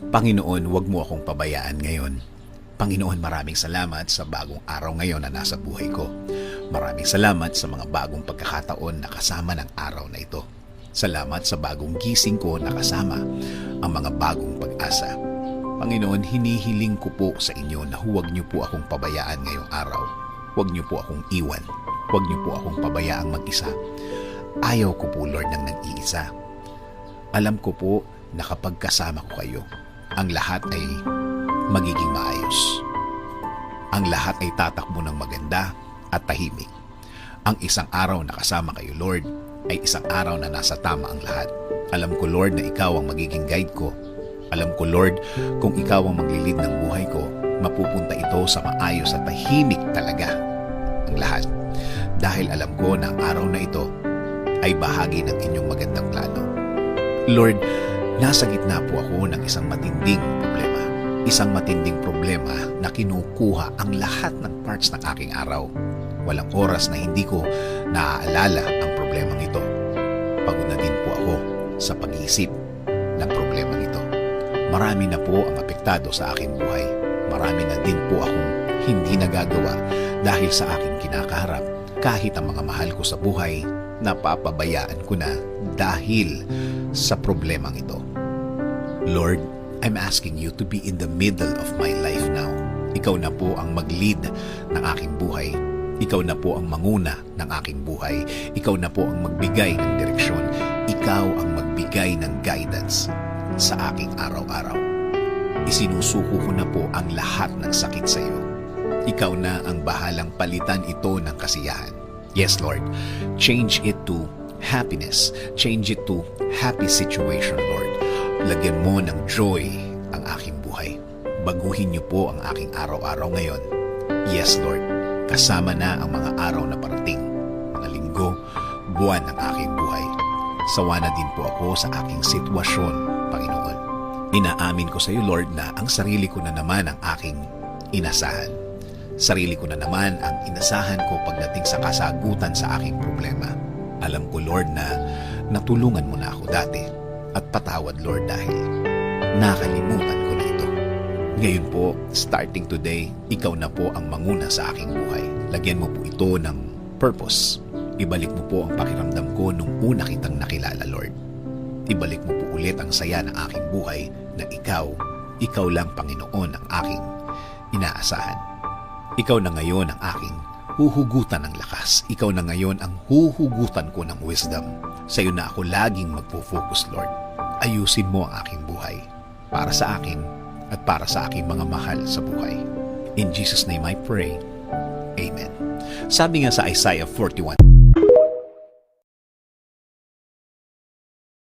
Panginoon, huwag mo akong pabayaan ngayon. Panginoon, maraming salamat sa bagong araw ngayon na nasa buhay ko. Maraming salamat sa mga bagong pagkakataon na kasama ng araw na ito. Salamat sa bagong gising ko na kasama ang mga bagong pag-asa. Panginoon, hinihiling ko po sa inyo na huwag niyo po akong pabayaan ngayong araw. Huwag niyo po akong iwan. Huwag niyo po akong pabayaang mag-isa. Ayaw ko po, Lord, ng nag-iisa. Alam ko po na kapag kasama ko kayo, ang lahat ay magiging maayos. Ang lahat ay tatakbo ng maganda at tahimik. Ang isang araw na kasama kayo, Lord, ay isang araw na nasa tama ang lahat. Alam ko, Lord, na ikaw ang magiging guide ko. Alam ko, Lord, kung ikaw ang maglilid ng buhay ko, mapupunta ito sa maayos at tahimik talaga ang lahat. Dahil alam ko na ang araw na ito ay bahagi ng inyong magandang plano. Lord, nasa gitna po ako ng isang matinding problema. Isang matinding problema na kinukuha ang lahat ng parts ng aking araw. Walang oras na hindi ko naaalala ang problemang ito. Pagod na din po ako sa pag-iisip ng problemang ito. Marami na po ang apektado sa aking buhay. Marami na din po akong hindi nagagawa dahil sa aking kinakaharap. Kahit ang mga mahal ko sa buhay, napapabayaan ko na dahil sa problemang ito. Lord, I'm asking you to be in the middle of my life now. Ikaw na po ang mag-lead ng aking buhay. Ikaw na po ang manguna ng aking buhay. Ikaw na po ang magbigay ng direksyon. Ikaw ang magbigay ng guidance sa aking araw-araw. Isinusuko ko na po ang lahat ng sakit sa iyo. Ikaw na ang bahalang palitan ito ng kasiyahan. Yes, Lord. Change it to happiness. Change it to happy situation, Lord. Lagyan mo ng joy ang aking buhay. Baguhin niyo po ang aking araw-araw ngayon. Yes, Lord. Kasama na ang mga araw na parating, mga linggo, buwan ng aking buhay. Sawa na din po ako sa aking sitwasyon, Panginoon. Inaamin ko sa iyo, Lord, na ang sarili ko na naman ang aking inasahan. Sarili ko na naman ang inasahan ko pagdating sa kasagutan sa aking problema. Alam ko, Lord, na natulungan mo na ako dati. At patawad, Lord, dahil nakalimutan ko na ito. Ngayon po, starting today, ikaw na po ang manguna sa aking buhay. Lagyan mo po ito ng purpose. Ibalik mo po ang pakiramdam ko nung una kitang nakilala, Lord. Ibalik mo po ulit ang saya ng aking buhay na ikaw lang, Panginoon, ang aking inaasahan. Ikaw na ngayon ang aking huhugutan ng lakas. Ikaw na ngayon ang huhugutan ko ng wisdom. Sa iyo na ako laging magpo-focus, Lord. Ayusin mo ang aking buhay para sa akin at para sa aking mga mahal sa buhay. In Jesus' name I pray. Amen. Sabi nga sa Isaiah 41,